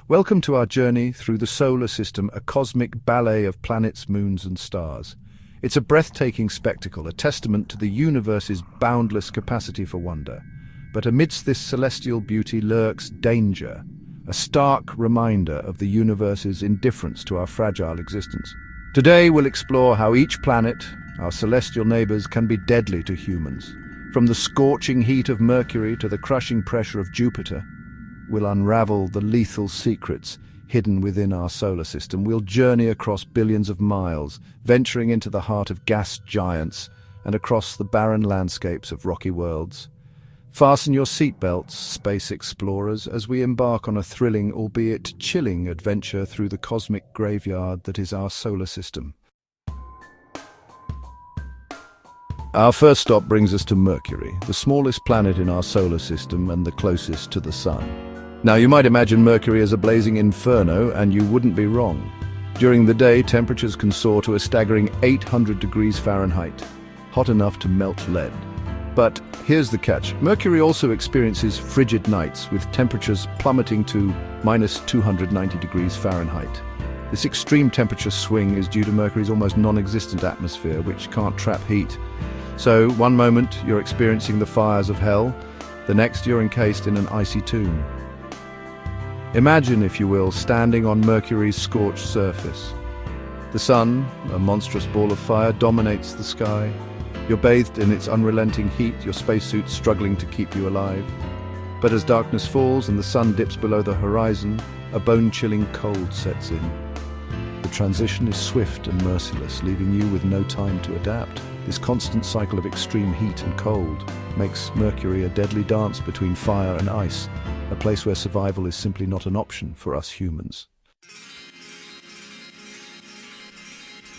Welcome to our journey through the solar system, a cosmic ballet of planets, moons, and stars. It's a breathtaking spectacle, a testament to the universe's boundless capacity for wonder. But amidst this celestial beauty lurks danger, a stark reminder of the universe's indifference to our fragile existence. Today we'll explore how each planet, our celestial neighbors, can be deadly to humans. From the scorching heat of Mercury to the crushing pressure of Jupiter, we'll unravel the lethal secrets hidden within our solar system. We'll journey across billions of miles, venturing into the heart of gas giants and across the barren landscapes of rocky worlds. Fasten your seatbelts, space explorers, as we embark on a thrilling, albeit chilling, adventure through the cosmic graveyard that is our solar system. Our first stop brings us to Mercury, the smallest planet in our solar system and the closest to the Sun. Now, you might imagine Mercury as a blazing inferno, and you wouldn't be wrong. During the day, temperatures can soar to a staggering 800 degrees Fahrenheit, hot enough to melt lead. But here's the catch. Mercury also experiences frigid nights, with temperatures plummeting to minus 290 degrees Fahrenheit. This extreme temperature swing is due to Mercury's almost non-existent atmosphere, which can't trap heat. So, one moment you're experiencing the fires of hell, the next you're encased in an icy tomb. Imagine, if you will, standing on Mercury's scorched surface. The sun, a monstrous ball of fire, dominates the sky. You're bathed in its unrelenting heat, your spacesuit struggling to keep you alive. But as darkness falls and the sun dips below the horizon, a bone-chilling cold sets in. The transition is swift and merciless, leaving you with no time to adapt. This constant cycle of extreme heat and cold makes Mercury a deadly dance between fire and ice, a place where survival is simply not an option for us humans.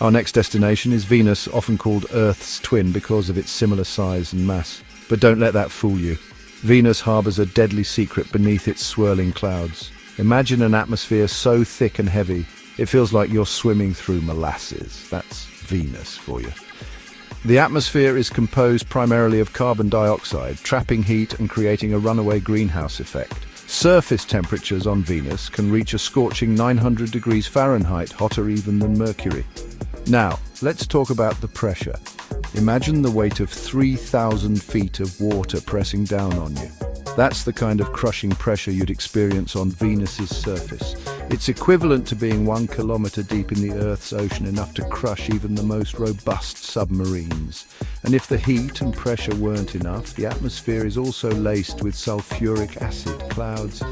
Our next destination is Venus, often called Earth's twin because of its similar size and mass. But don't let that fool you. Venus harbors a deadly secret beneath its swirling clouds. Imagine an atmosphere so thick and heavy, it feels like you're swimming through molasses. That's Venus for you. The atmosphere is composed primarily of carbon dioxide, trapping heat and creating a runaway greenhouse effect. Surface temperatures on Venus can reach a scorching 900 degrees Fahrenheit, hotter even than Mercury. Now, let's talk about the pressure. Imagine the weight of 3,000 feet of water pressing down on you. That's the kind of crushing pressure you'd experience on Venus's surface. It's equivalent to being 1 kilometer deep in the Earth's ocean, enough to crush even the most robust submarines. And if the heat and pressure weren't enough, the atmosphere is also laced with sulfuric acid clouds.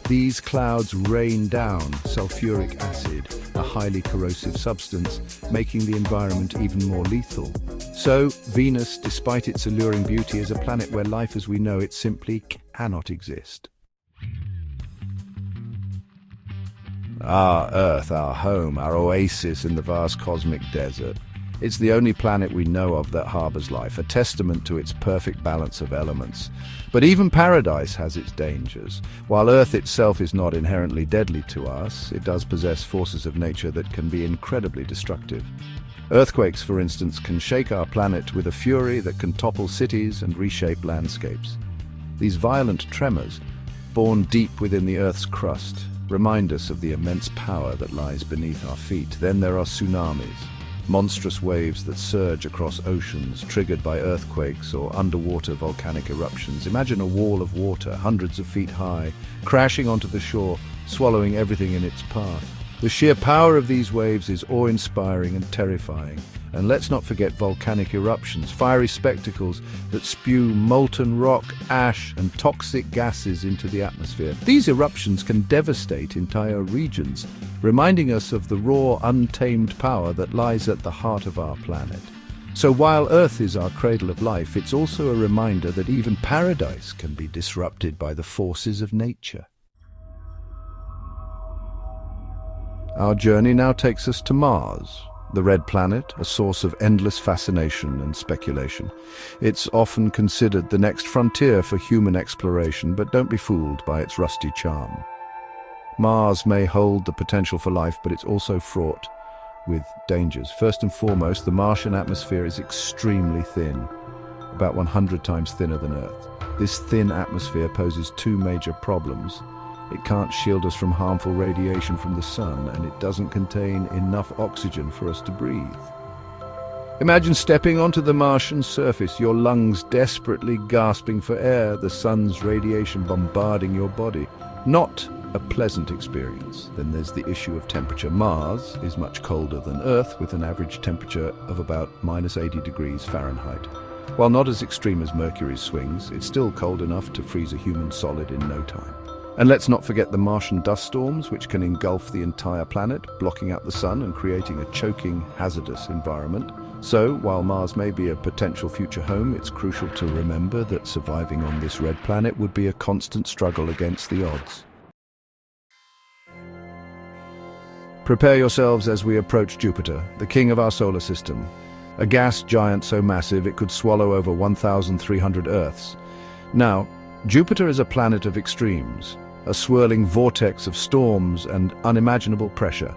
These clouds rain down sulfuric acid, a highly corrosive substance, making the environment even more lethal. So, Venus, despite its alluring beauty, is a planet where life as we know it simply cannot exist. Our Earth, our home, our oasis in the vast cosmic desert. It's the only planet we know of that harbors life, a testament to its perfect balance of elements. But even paradise has its dangers. While Earth itself is not inherently deadly to us, it does possess forces of nature that can be incredibly destructive. Earthquakes, for instance, can shake our planet with a fury that can topple cities and reshape landscapes. These violent tremors, born deep within the Earth's crust, remind us of the immense power that lies beneath our feet. Then there are tsunamis, monstrous waves that surge across oceans, triggered by earthquakes or underwater volcanic eruptions. Imagine a wall of water, hundreds of feet high, crashing onto the shore, swallowing everything in its path. The sheer power of these waves is awe-inspiring and terrifying. And let's not forget volcanic eruptions, fiery spectacles that spew molten rock, ash, and toxic gases into the atmosphere. These eruptions can devastate entire regions, reminding us of the raw, untamed power that lies at the heart of our planet. So while Earth is our cradle of life, it's also a reminder that even paradise can be disrupted by the forces of nature. Our journey now takes us to Mars, the red planet, a source of endless fascination and speculation. It's often considered the next frontier for human exploration, but don't be fooled by its rusty charm. Mars may hold the potential for life, but it's also fraught with dangers. First and foremost, the Martian atmosphere is extremely thin, about 100 times thinner than Earth. This thin atmosphere poses two major problems. It can't shield us from harmful radiation from the sun, and it doesn't contain enough oxygen for us to breathe. Imagine stepping onto the Martian surface, your lungs desperately gasping for air, the sun's radiation bombarding your body. Not a pleasant experience. Then there's the issue of temperature. Mars is much colder than Earth, with an average temperature of about -80 degrees Fahrenheit. While not as extreme as Mercury's swings, it's still cold enough to freeze a human solid in no time. And let's not forget the Martian dust storms, which can engulf the entire planet, blocking out the sun and creating a choking, hazardous environment. So, while Mars may be a potential future home, it's crucial to remember that surviving on this red planet would be a constant struggle against the odds. Prepare yourselves as we approach Jupiter, the king of our solar system. A gas giant so massive it could swallow over 1,300 Earths. Now, Jupiter is a planet of extremes, a swirling vortex of storms and unimaginable pressure.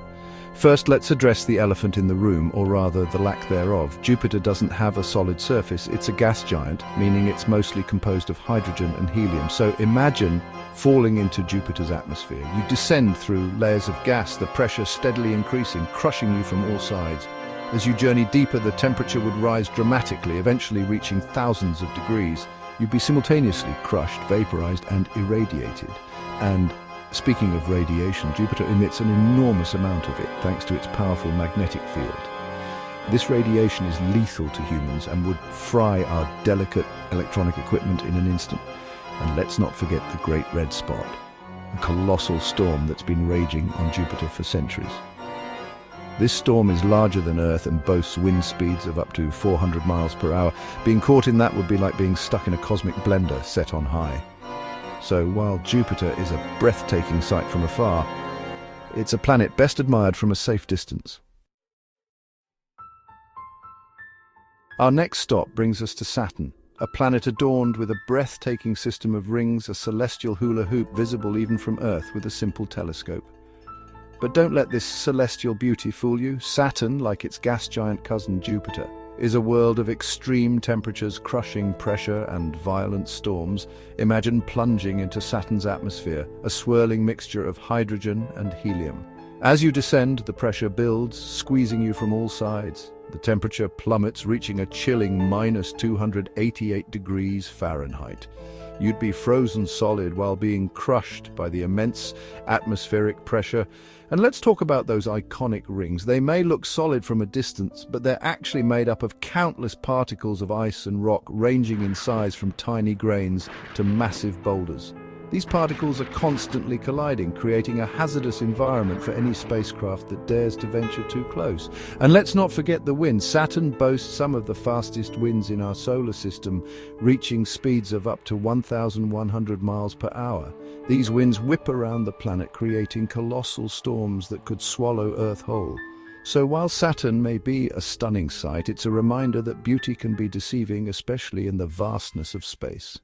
First, let's address the elephant in the room, or rather the lack thereof. Jupiter doesn't have a solid surface. It's a gas giant, meaning it's mostly composed of hydrogen and helium. So imagine falling into Jupiter's atmosphere. You descend through layers of gas, the pressure steadily increasing, crushing you from all sides. As you journey deeper, the temperature would rise dramatically, eventually reaching thousands of degrees. You'd be simultaneously crushed, vaporized, and irradiated. And speaking of radiation, Jupiter emits an enormous amount of it, thanks to its powerful magnetic field. This radiation is lethal to humans and would fry our delicate electronic equipment in an instant. And let's not forget the Great Red Spot, a colossal storm that's been raging on Jupiter for centuries. This storm is larger than Earth and boasts wind speeds of up to 400 miles per hour. Being caught in that would be like being stuck in a cosmic blender set on high. So while Jupiter is a breathtaking sight from afar, it's a planet best admired from a safe distance. Our next stop brings us to Saturn, a planet adorned with a breathtaking system of rings, a celestial hula hoop visible even from Earth with a simple telescope. But don't let this celestial beauty fool you. Saturn, like its gas giant cousin Jupiter, is a world of extreme temperatures, crushing pressure, and violent storms. Imagine plunging into Saturn's atmosphere, a swirling mixture of hydrogen and helium. As you descend, the pressure builds, squeezing you from all sides. The temperature plummets, reaching a chilling -288 degrees Fahrenheit. You'd be frozen solid while being crushed by the immense atmospheric pressure. And let's talk about those iconic rings. They may look solid from a distance, but they're actually made up of countless particles of ice and rock, ranging in size from tiny grains to massive boulders. These particles are constantly colliding, creating a hazardous environment for any spacecraft that dares to venture too close. And let's not forget the wind. Saturn boasts some of the fastest winds in our solar system, reaching speeds of up to 1,100 miles per hour. These winds whip around the planet, creating colossal storms that could swallow Earth whole. So while Saturn may be a stunning sight, it's a reminder that beauty can be deceiving, especially in the vastness of space.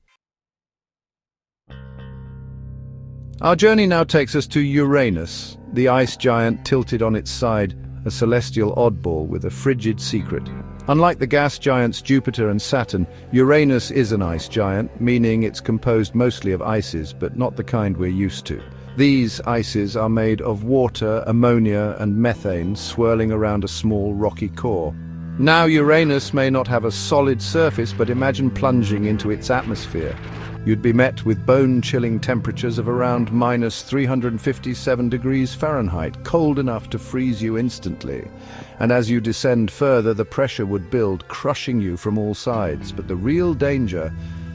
Our journey now takes us to Uranus, the ice giant tilted on its side, a celestial oddball with a frigid secret. Unlike the gas giants Jupiter and Saturn, Uranus is an ice giant, meaning it's composed mostly of ices, but not the kind we're used to. These ices are made of water, ammonia, and methane swirling around a small rocky core. Now, Uranus may not have a solid surface, but imagine plunging into its atmosphere. You'd be met with bone-chilling temperatures of around -357 degrees Fahrenheit, cold enough to freeze you instantly. And as you descend further, the pressure would build, crushing you from all sides. But the real danger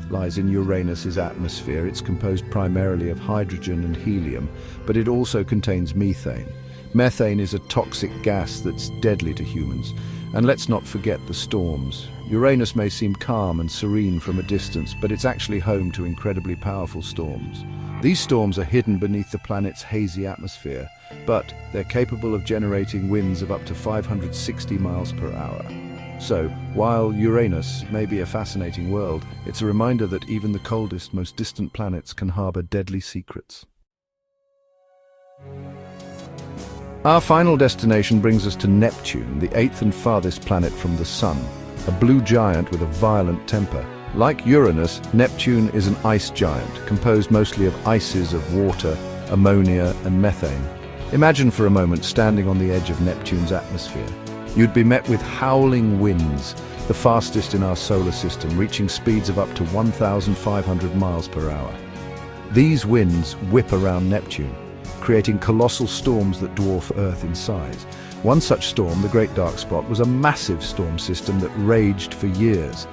lies in Uranus's atmosphere. It's composed primarily of hydrogen and helium, but it also contains methane. Methane is a toxic gas that's deadly to humans. And let's not forget the storms. Uranus may seem calm and serene from a distance, but it's actually home to incredibly powerful storms. These storms are hidden beneath the planet's hazy atmosphere, but they're capable of generating winds of up to 560 miles per hour. So, while Uranus may be a fascinating world, it's a reminder that even the coldest, most distant planets can harbor deadly secrets. Our final destination brings us to Neptune, the eighth and farthest planet from the Sun, a blue giant with a violent temper. Like Uranus, Neptune is an ice giant, composed mostly of ices of water, ammonia, and methane. Imagine for a moment standing on the edge of Neptune's atmosphere. You'd be met with howling winds, the fastest in our solar system, reaching speeds of up to 1,500 miles per hour. These winds whip around Neptune, creating colossal storms that dwarf Earth in size. One such storm, the Great Dark Spot, was a massive storm system that raged for years.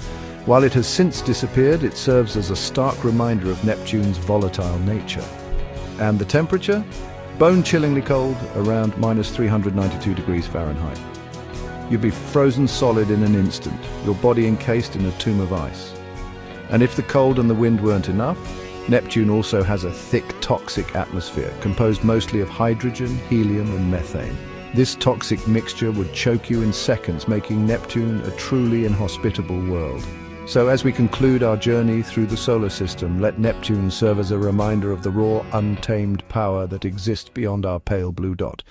While it has since disappeared, it serves as a stark reminder of Neptune's volatile nature. And the temperature? Bone-chillingly cold, around minus 392 degrees Fahrenheit. You'd be frozen solid in an instant, your body encased in a tomb of ice. And if the cold and the wind weren't enough, Neptune also has a thick, toxic atmosphere, composed mostly of hydrogen, helium, and methane. This toxic mixture would choke you in seconds, making Neptune a truly inhospitable world. So as we conclude our journey through the solar system, let Neptune serve as a reminder of the raw, untamed power that exists beyond our pale blue dot.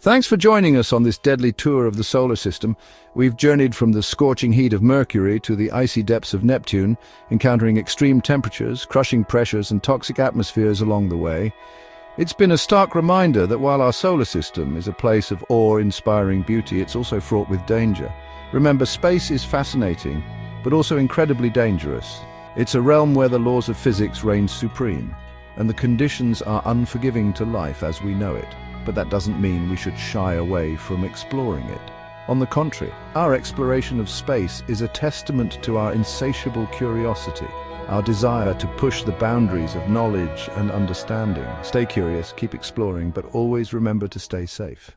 Thanks for joining us on this deadly tour of the solar system. We've journeyed from the scorching heat of Mercury to the icy depths of Neptune, encountering extreme temperatures, crushing pressures, and toxic atmospheres along the way. It's been a stark reminder that while our solar system is a place of awe-inspiring beauty, it's also fraught with danger. Remember, space is fascinating, but also incredibly dangerous. It's a realm where the laws of physics reign supreme, and the conditions are unforgiving to life as we know it. But that doesn't mean we should shy away from exploring it. On the contrary, our exploration of space is a testament to our insatiable curiosity, our desire to push the boundaries of knowledge and understanding. Stay curious, keep exploring, but always remember to stay safe.